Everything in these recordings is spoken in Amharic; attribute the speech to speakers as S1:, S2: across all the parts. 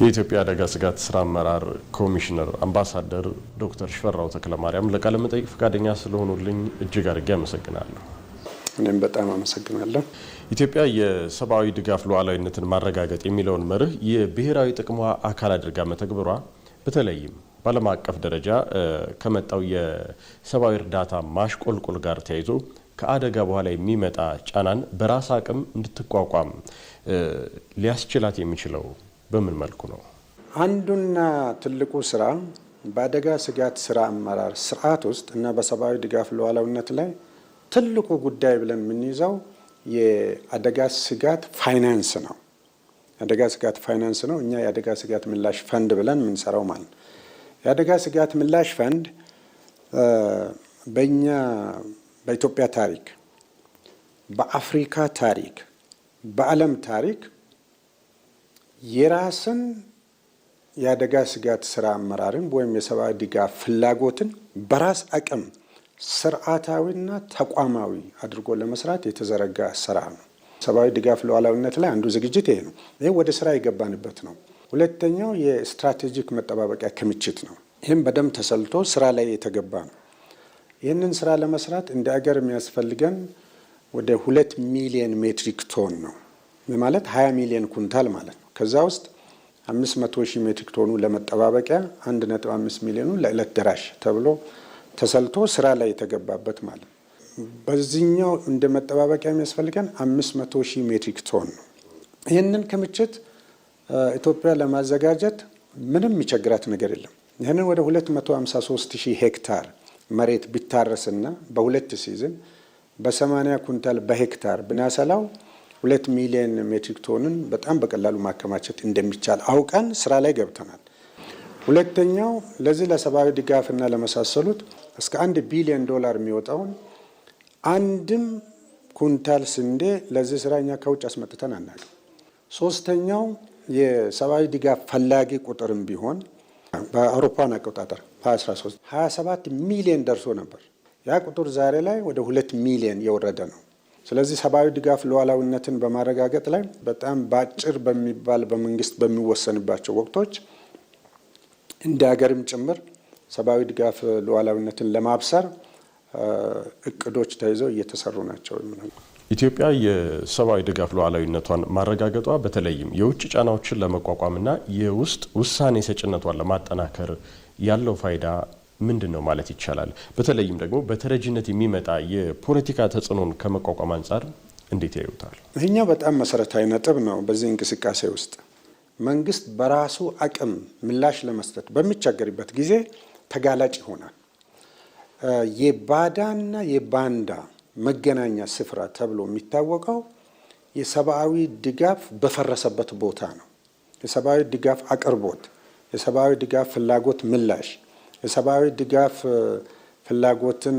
S1: የኢትዮጵያ አደጋ ስጋት ስራ አመራር ኮሚሽነር አምባሳደር ዶክተር ሽፈራው ተክለማርያም ለቃለ መጠይቅ ፈቃደኛ ስለሆኑልኝ እጅግ አድርጌ አመሰግናለሁ።
S2: እኔም በጣም አመሰግናለሁ።
S1: ኢትዮጵያ የሰብአዊ ድጋፍ ሉዓላዊነትን ማረጋገጥ የሚለውን መርህ የብሔራዊ ጥቅሟ አካል አድርጋ መተግበሯ በተለይም በዓለም አቀፍ ደረጃ ከመጣው የሰብአዊ እርዳታ ማሽቆልቆል ጋር ተያይዞ ከአደጋ በኋላ የሚመጣ ጫናን በራስ አቅም እንድትቋቋም ሊያስችላት የሚችለው በምን መልኩ ነው?
S2: አንዱና ትልቁ ስራ በአደጋ ስጋት ስራ አመራር ስርዓት ውስጥ እና በሰብአዊ ድጋፍ ሉዓላዊነት ላይ ትልቁ ጉዳይ ብለን የምንይዘው የአደጋ ስጋት ፋይናንስ ነው። የአደጋ ስጋት ፋይናንስ ነው። እኛ የአደጋ ስጋት ምላሽ ፈንድ ብለን የምንሰራው ማለት ነው። የአደጋ ስጋት ምላሽ ፈንድ በኢትዮጵያ ታሪክ፣ በአፍሪካ ታሪክ፣ በዓለም ታሪክ የራስን የአደጋ ስጋት ስራ አመራርን ወይም የሰብአዊ ድጋፍ ፍላጎትን በራስ አቅም ስርዓታዊና ተቋማዊ አድርጎ ለመስራት የተዘረጋ አሰራር ነው። ሰብአዊ ድጋፍ ሉዓላዊነት ላይ አንዱ ዝግጅት ይሄ ነው። ይህ ወደ ስራ የገባንበት ነው። ሁለተኛው የስትራቴጂክ መጠባበቂያ ክምችት ነው። ይህም በደንብ ተሰልቶ ስራ ላይ የተገባ ነው። ይህንን ስራ ለመስራት እንደ አገር የሚያስፈልገን ወደ 2 ሚሊዮን ሜትሪክ ቶን ነው ማለት 20 ሚሊዮን ኩንታል ማለት ነው። ከዛ ውስጥ 500 ሺህ ሜትሪክ ቶኑ ለመጠባበቂያ 1.5 ሚሊዮኑ ለዕለት ደራሽ ተብሎ ተሰልቶ ስራ ላይ የተገባበት ማለት ነው። በዚህኛው እንደ መጠባበቂያ የሚያስፈልገን 500 ሺህ ሜትሪክ ቶን ነው። ይህንን ክምችት ኢትዮጵያ ለማዘጋጀት ምንም የሚቸግራት ነገር የለም። ይህንን ወደ 253 ሺህ ሄክታር መሬት ቢታረስና በሁለት ሲዝን በ80 ኩንታል በሄክታር ብናሰላው 2 ሚሊዮን ሜትሪክ ቶንን በጣም በቀላሉ ማከማቸት እንደሚቻል አውቀን ስራ ላይ ገብተናል። ሁለተኛው ለዚህ ለሰብአዊ ድጋፍና ለመሳሰሉት እስከ $1 ቢሊዮን የሚወጣውን አንድም ኩንታል ስንዴ ለዚህ ስራ እኛ ከውጭ አስመጥተን አናውቅም። ሶስተኛው የሰብአዊ ድጋፍ ፈላጊ ቁጥርም ቢሆን በአውሮፓውያን አቆጣጠር በ13 27 ሚሊዮን ደርሶ ነበር። ያ ቁጥር ዛሬ ላይ ወደ 2 ሚሊዮን የወረደ ነው። ስለዚህ ሰብአዊ ድጋፍ ሉዓላዊነትን በማረጋገጥ ላይ በጣም ባጭር በሚባል በመንግስት በሚወሰንባቸው ወቅቶች እንደ ሀገርም ጭምር ሰብአዊ ድጋፍ ሉዓላዊነትን ለማብሰር እቅዶች ተይዘው እየተሰሩ ናቸው።
S1: ኢትዮጵያ የሰብአዊ ድጋፍ ሉዓላዊነቷን ማረጋገጧ በተለይም የውጭ ጫናዎችን ለመቋቋምና የውስጥ ውሳኔ ሰጭነቷን ለማጠናከር ያለው ፋይዳ ምንድን ነው ማለት ይቻላል? በተለይም ደግሞ በተረጂነት የሚመጣ የፖለቲካ ተጽዕኖን ከመቋቋም አንጻር እንዴት ያዩታል?
S2: ይህኛው በጣም መሰረታዊ ነጥብ ነው። በዚህ እንቅስቃሴ ውስጥ መንግስት በራሱ አቅም ምላሽ ለመስጠት በሚቸገርበት ጊዜ ተጋላጭ ይሆናል። የባዳና የባንዳ መገናኛ ስፍራ ተብሎ የሚታወቀው የሰብአዊ ድጋፍ በፈረሰበት ቦታ ነው። የሰብአዊ ድጋፍ አቅርቦት፣ የሰብአዊ ድጋፍ ፍላጎት ምላሽ፣ የሰብአዊ ድጋፍ ፍላጎትን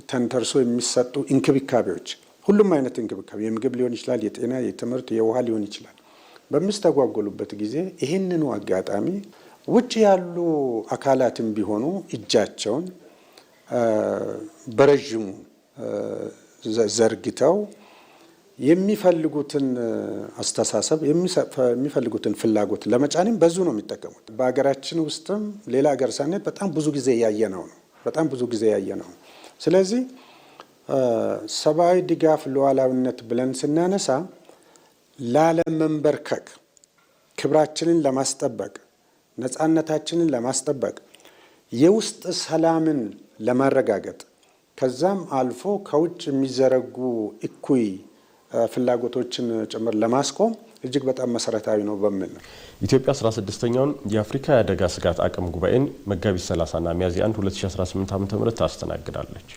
S2: ተንተርሶ የሚሰጡ እንክብካቤዎች፣ ሁሉም አይነት እንክብካቤ የምግብ ሊሆን ይችላል፣ የጤና፣ የትምህርት፣ የውሃ ሊሆን ይችላል። በሚስተጓጎሉበት ጊዜ ይህንኑ አጋጣሚ ውጭ ያሉ አካላትም ቢሆኑ እጃቸውን በረዥሙ ዘርግተው የሚፈልጉትን አስተሳሰብ የሚፈልጉትን ፍላጎት ለመጫንም በዙ ነው የሚጠቀሙት። በሀገራችን ውስጥም ሌላ ሀገር ሳንሄድ በጣም ብዙ ጊዜ ያየነው ነው። ስለዚህ ሰብአዊ ድጋፍ ሉዓላዊነት ብለን ስናነሳ ላለመንበርከክ፣ ክብራችንን ለማስጠበቅ፣ ነፃነታችንን ለማስጠበቅ፣ የውስጥ ሰላምን ለማረጋገጥ ከዛም አልፎ ከውጭ የሚዘረጉ እኩይ ፍላጎቶችን ጭምር ለማስቆም እጅግ በጣም መሰረታዊ ነው በሚል ነው።
S1: ኢትዮጵያ 16ኛውን የአፍሪካ የአደጋ ስጋት አቅም ጉባኤን መጋቢት 30ና ሚያዝያ 1 2018 ዓ.ም ታስተናግዳለች።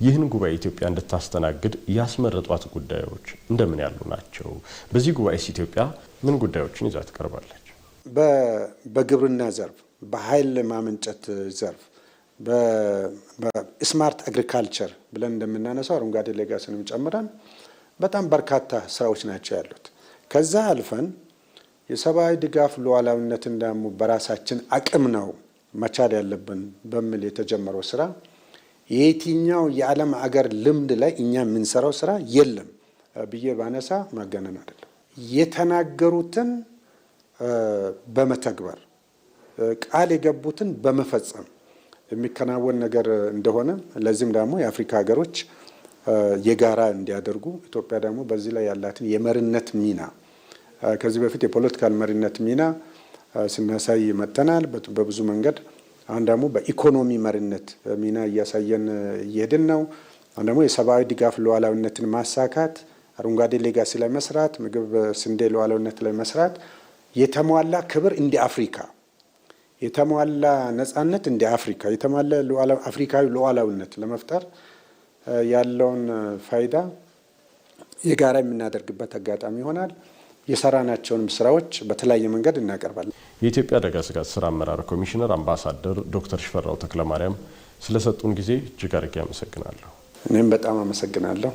S1: ይህን ጉባኤ ኢትዮጵያ እንድታስተናግድ ያስመረጧት ጉዳዮች እንደምን ያሉ ናቸው? በዚህ ጉባኤስ ኢትዮጵያ ምን ጉዳዮችን ይዛ ትቀርባለች?
S2: በግብርና ዘርፍ፣ በኃይል ማመንጨት ዘርፍ፣ በስማርት አግሪካልቸር ብለን እንደምናነሳው አረንጓዴ ሌጋሲንም ጨምረን በጣም በርካታ ስራዎች ናቸው ያሉት። ከዛ አልፈን የሰብአዊ ድጋፍ ሉዓላዊነትን ደግሞ በራሳችን አቅም ነው መቻል ያለብን በሚል የተጀመረው ስራ የየትኛው የዓለም አገር ልምድ ላይ እኛ የምንሰራው ስራ የለም ብዬ ባነሳ ማጋነን አይደለም። የተናገሩትን በመተግበር ቃል የገቡትን በመፈጸም የሚከናወን ነገር እንደሆነ ለዚህም ደግሞ የአፍሪካ ሀገሮች የጋራ እንዲያደርጉ ኢትዮጵያ ደግሞ በዚህ ላይ ያላትን የመሪነት ሚና ከዚህ በፊት የፖለቲካል መሪነት ሚና ስናሳይ መጥተናል በብዙ መንገድ። አሁን ደግሞ በኢኮኖሚ መሪነት ሚና እያሳየን እየሄድን ነው። አሁን ደግሞ የሰብአዊ ድጋፍ ሉዓላዊነትን ማሳካት፣ አረንጓዴ ሌጋሲ ላይ መስራት፣ ምግብ ስንዴ ሉዓላዊነት ላይ መስራት፣ የተሟላ ክብር እንደ አፍሪካ፣ የተሟላ ነጻነት እንደ አፍሪካ፣ የተሟላ አፍሪካዊ ሉዓላዊነት ለመፍጠር ያለውን ፋይዳ የጋራ የምናደርግበት አጋጣሚ ይሆናል። የሰራናቸውንም ስራዎች በተለያየ መንገድ እናቀርባለን።
S1: የኢትዮጵያ አደጋ ስጋት ስራ አመራር ኮሚሽነር አምባሳደር ዶክተር ሽፈራው ተክለማርያም ስለሰጡን ጊዜ እጅግ አድርጌ አመሰግናለሁ።
S2: እኔም በጣም አመሰግናለሁ።